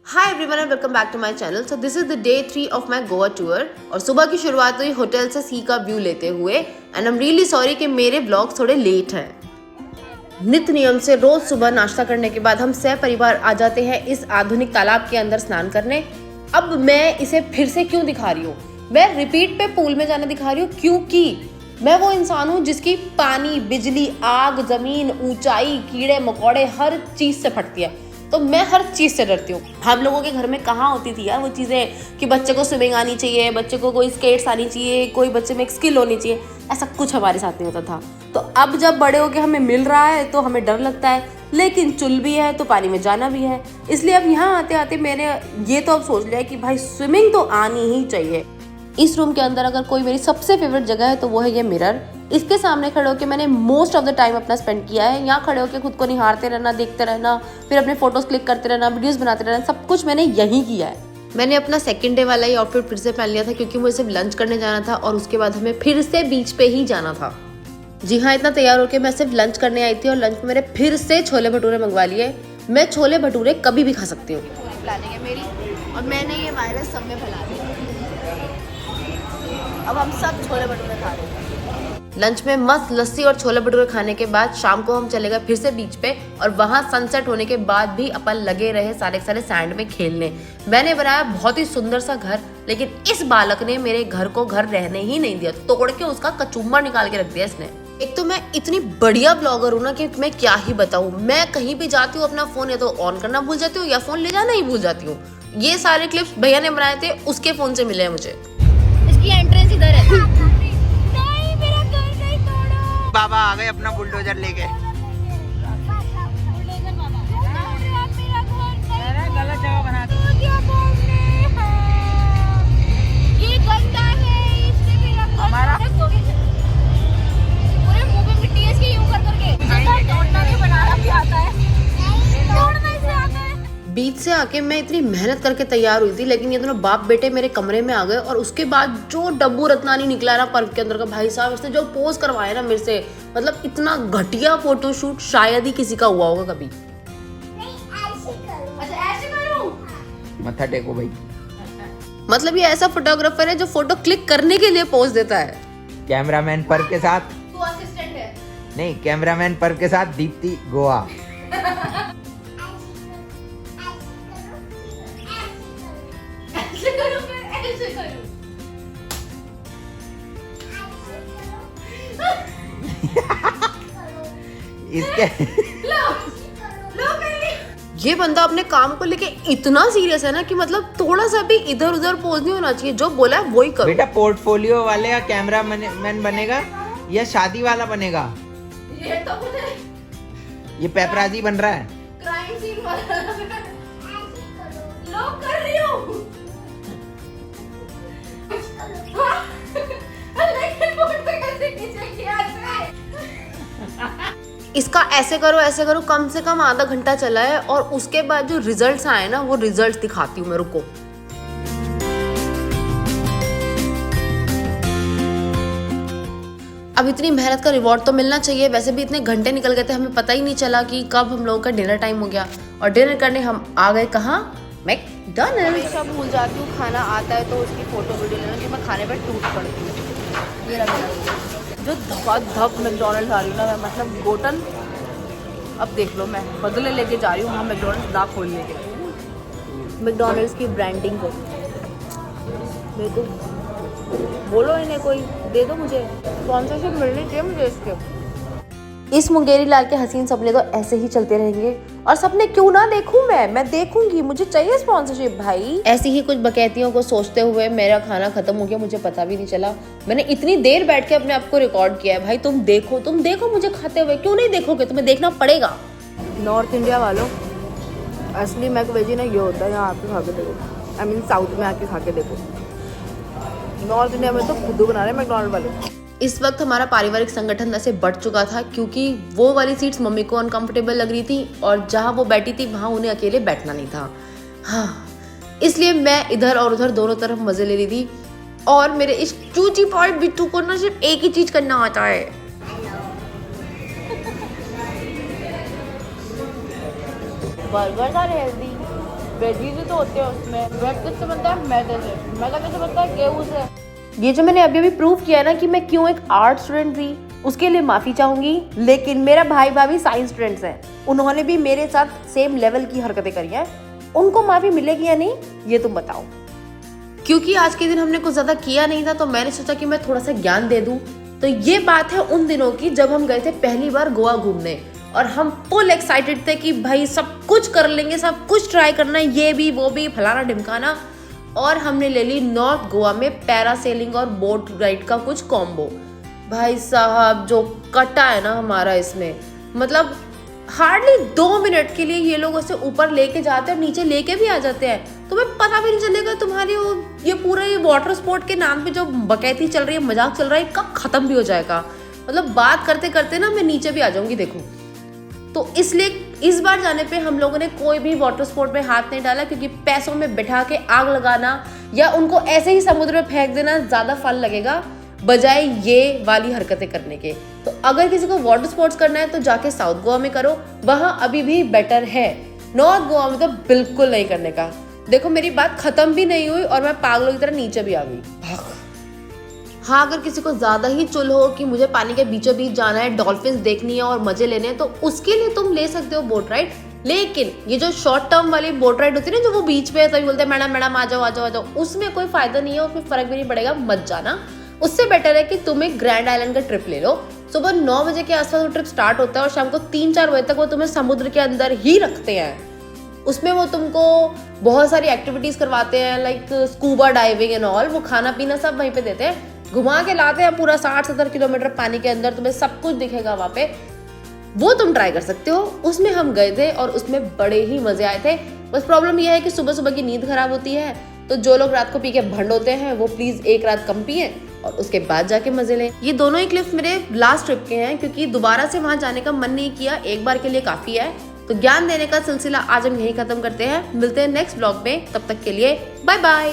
Hi everyone and welcome back to my channel. So this is the day 3 of my Goa tour और सुबह की शुरुआत हुई hotel से सी का व्यू लेते हुए and I am really sorry कि मेरे व्लॉग्स थोड़े लेट हैं। नित्य नियम से रोज सुबह नाश्ता करने के बाद हम सह परिवार आ जाते हैं इस आधुनिक तालाब के अंदर स्नान करने। अब मैं इसे फिर से क्यों दिखा रही हूँ, मैं रिपीट पे पूल में जाना दिखा रही हूँ क्योंकि मैं वो इंसान हूँ जिसकी पानी, बिजली, आग, जमीन, ऊंचाई, कीड़े मकोड़े हर चीज से फटती है। तो मैं हर चीज से डरती हूँ। हम लोगों के घर में कहाँ होती थी यार वो चीजें कि बच्चे को स्विमिंग आनी चाहिए, बच्चे को कोई स्केट्स आनी चाहिए, कोई बच्चे में एक स्किल होनी चाहिए। ऐसा कुछ हमारे साथ नहीं होता था। तो अब जब बड़े होके हमें मिल रहा है तो हमें डर लगता है, लेकिन चुल भी है तो पानी में जाना भी है। इसलिए अब यहाँ आते आते मैंने ये तो अब सोच लिया कि भाई स्विमिंग तो आनी ही चाहिए। इस रूम के अंदर अगर कोई मेरी सबसे फेवरेट जगह है तो वो है ये मिरर। इसके सामने खड़े होकर मैंने मोस्ट ऑफ द टाइम अपना स्पेंड किया है। यहाँ खड़े होकर खुद को निहारते रहना, देखते रहना, फिर अपने फोटोज क्लिक करते रहना, वीडियोस बनाते रहना, सब कुछ मैंने यहीं किया है। मैंने अपना सेकंड डे वाला ही आउटफिट फिर से पहन लिया था क्योंकि मुझे सिर्फ लंच करने जाना था और उसके बाद हमें फिर से बीच पे ही जाना था। जी हाँ, इतना तैयार होकर मैं सिर्फ लंच करने आई थी और लंच में मेरे फिर से छोले भटूरे मंगवा लिए। मैं छोले भटूरे कभी भी खा सकती हूँ। पूरी प्लानिंग है मेरी और मैंने ये वायरस सब में फैला दिया। अब हम सब छोले भटूरे खा रहे हैं। लंच में मस्त लस्सी और छोले भटूरे खाने के बाद शाम को हम चले गए फिर से बीच पे और वहां सनसेट होने के बाद भी अपन लगे रहे सारे सैंड में खेलने। मैंने बनाया बहुत ही सुंदर सा घर, लेकिन इस बालक ने मेरे घर को घर रहने ही नहीं दिया, तोड़ के उसका कचूमर निकाल के रख दिया इसने। एक तो मैं इतनी बढ़िया ब्लॉगर हूँ ना कि मैं क्या ही बताऊँ। मैं कहीं भी जाती हूँ अपना फोन या तो ऑन करना भूल जाती हूँ या फोन ले जाना ही भूल जाती हूँ। ये सारे क्लिप्स भैया ने बनाए थे, उसके फोन से मिले हैं मुझे। इसकी एंट्रेंस इधर है। नहीं, मेरा घर नहीं तोड़ो। बाबा आ गए अपना बुलडोजर लेके। गलत जगह बना दी। ये गंदा है, इसने मेरा घर हमारा पूरे मुंह पे मिट्टी है इसके यूं कर करके। तोड़ना नहीं, बनाना भी आता है। तोड़ना इसे आता है। बीच से आके मैं इतनी मेहनत करके तैयार हुई थी, लेकिन ये दोनों बाप बेटे मेरे कमरे में आ गए और उसके बाद जो डब्बू रत्नानी निकला ना पर्व के अंदर का, भाई साहब इसने जो पोज करवाया ना मेरे से, मतलब इतना घटिया फोटोशूट शायद ही किसी का हुआ होगा कभी। अच्छा ऐसे करूं? मत्था टेको भाई। मतलब ये ऐसा फोटोग्राफर है जो फोटो क्लिक करने के लिए पोज देता है। कैमरामैन पर्व के साथ तू असिस्टेंट है। नहीं, कैमरामैन पर्व के साथ दीप्ति गोवा। ऐसे करूं मैं, ऐसे करूं। इसके लो कहीं। ये बंदा अपने काम को लेके इतना सीरियस है ना कि मतलब थोड़ा सा भी इधर उधर पोज नहीं होना चाहिए, जो बोला है वही करो। बेटा पोर्टफोलियो वाले का कैमरामैन बनेगा या शादी वाला बनेगा? ये तो मुझे ये पेपराजी बन रहा है। क्राइम सीन वाला लो कर रही हूँ। लेकिन फोटो कैसे खींचेगी ऐसे? इसका ऐसे करो कम से कम आधा घंटा चला है और उसके बाद जो रिजल्ट्स आए ना वो रिजल्ट्स दिखाती हूँ मैं, रुको। अब इतनी मेहनत का रिवॉर्ड तो मिलना चाहिए। वैसे भी इतने घंटे निकल गए थे, हमें पता ही नहीं चला कि कब हम लोगों का डिनर टाइम हो गया और डिनर करने हम आ गए कहाँ, मैकडॉनल्ड्स। सब भूल जाती हूँ, खाना आता है तो उसकी फोटो वीडियो लेना कि मैं खाने पर टूट पड़ती हूँ। ये रहा जो धप मैकडॉनल्ड्स आ रही हूँ ना मैं, मतलब गोटन। अब देख लो मैं बदले लेके जा रही हूँ वहाँ मैकडॉनल्ड्स ना खोलने के। मैकडॉनल्ड्स की ब्रांडिंग को देखो, बोलो इन्हें कोई दे दो, मुझे स्पॉन्सरशिप मिलनी चाहिए मुझे इसके। इस मुंगेरी लाल के हसीन सपने तो ऐसे ही चलते रहेंगे और सपने क्यों ना देखूं मैं देखूंगी, मुझे चाहिए स्पॉन्सरशिप भाई। ऐसी ही कुछ बकैतियों को सोचते हुए मेरा खाना खत्म हो गया, मुझे पता भी नहीं चला। मैंने इतनी देर बैठ के अपने आप को रिकॉर्ड किया है। भाई तुम देखो मुझे खाते हुए, क्यों नहीं देखोगे, तुम्हें देखना पड़ेगा। नॉर्थ इंडिया वालों, असली मैकवेजी ना ये होता है, यहाँ आके खा के देखो। आई मीन साउथ में आके खा के देखो। नॉर्थ इंडिया में तो खुद बना रहे मैकडॉनल्ड वाले। इस वक्त हमारा पारिवारिक संगठन ऐसे बढ़ चुका था क्योंकि वो वाली सीट्स मम्मी को अनकंफर्टेबल लग रही थी और जहां वो बैठी थी वहां उन्हें अकेले बैठना नहीं था। हाँ, इसलिए मैं इधर और उधर दोनों तरफ मजे ले रही थी और मेरे इस चूची पॉइंट बिट्टू को ना सिर्फ एक ही चीज करना आता है। Burgers are healthy. वेजीज तो होते हैं उसमें। ब्रेड किससे बनता है? मैदे से। मैदा कैसे बनता है? गेहूं से। ये जो मैंने अभी अभी प्रूव किया ना कि मैं क्यों एक आर्ट स्टूडेंट थी, उसके लिए माफी चाहूंगी। लेकिन मेरा भाई भाभी साइंस स्टूडेंट्स हैं, उन्होंने भी मेरे साथ सेम लेवल की हरकतें करी हैं, उनको माफी मिलेगी या नहीं ये तुम बताओ। क्योंकि आज के दिन हमने कुछ ज्यादा किया नहीं था तो मैंने सोचा कि मैं थोड़ा सा ज्ञान दे दूं। तो ये बात है उन दिनों की जब हम गए थे पहली बार गोवा घूमने और हम फुल एक्साइटेड थे कि भाई सब कुछ कर लेंगे, सब कुछ ट्राई करना है, ये भी वो भी फलाना ढिमकाना। और हमने ले ली नॉर्थ गोवा में पैरासेलिंग और बोट राइड का कुछ कॉम्बो। भाई साहब जो कटा है ना हमारा इसमें, मतलब हार्डली 2 मिनट के लिए ये लोग उसे ऊपर लेके जाते हैं और नीचे लेके भी आ जाते हैं। तुम्हें पता भी नहीं चलेगा तुम्हारी वो ये पूरा ये वाटर स्पोर्ट के नाम पे जो बकैती चल रही है, मजाक चल रहा है, कब खत्म भी हो जाएगा। मतलब बात करते करते ना मैं नीचे भी आ जाऊंगी देखो। तो इसलिए इस बार जाने पे हम लोगों ने कोई भी वाटर स्पोर्ट में हाथ नहीं डाला, क्योंकि पैसों में बिठा के आग लगाना या उनको ऐसे ही समुद्र में फेंक देना ज्यादा फन लगेगा बजाय ये वाली हरकतें करने के। तो अगर किसी को वाटर स्पोर्ट्स करना है तो जाके साउथ गोवा में करो, वहां अभी भी बेटर है। नॉर्थ गोवा में तो बिल्कुल नहीं करने का। देखो मेरी बात खत्म भी नहीं हुई और मैं पागलों की तरह नीचे भी आ गई। हाँ, अगर किसी को ज्यादा ही चुल हो कि मुझे पानी के बीचों बीच जाना है, डॉल्फिन्स देखनी है और मजे लेने हैं, तो उसके लिए तुम ले सकते हो बोट राइड। लेकिन ये जो शॉर्ट टर्म वाली बोट राइड होती है ना, जो वो बीच पे तभी बोलते हैं मैडम मैडम आ जाओ आ जाओ आ जाओ, उसमें कोई फायदा नहीं है, उसमें फर्क भी नहीं पड़ेगा, मत जाना। उससे बेटर है कि तुम एक ग्रैंड आइलैंड का ट्रिप ले लो। सुबह 9 बजे के आसपास वो ट्रिप स्टार्ट होता है और शाम को 3-4 बजे तक वो तुम्हें समुद्र के अंदर ही रखते हैं। उसमें वो तुमको बहुत सारी एक्टिविटीज करवाते हैं, like scuba diving and all. वो खाना पीना सब वहीं पे देते हैं, घुमा के लाते हैं पूरा 60-70 किलोमीटर पानी के अंदर, तुम्हें सब कुछ दिखेगा वहाँ पे। वो तुम ट्राई कर सकते हो। उसमें हम गए थे और उसमें बड़े ही मजे आए थे। बस प्रॉब्लम यह है कि सुबह सुबह की नींद खराब होती है, तो जो लोग रात को पी के भंड होते हैं वो प्लीज एक रात कम पिए और उसके बाद जाके मजे लें। ये दोनों ही क्लिप्स मेरे लास्ट ट्रिप के हैं, क्योंकि दोबारा से वहां जाने का मन नहीं किया, एक बार के लिए काफी है। तो ज्ञान देने का सिलसिला आज हम यहीं खत्म करते हैं। मिलते हैं नेक्स्ट ब्लॉग में, तब तक के लिए बाय बाय।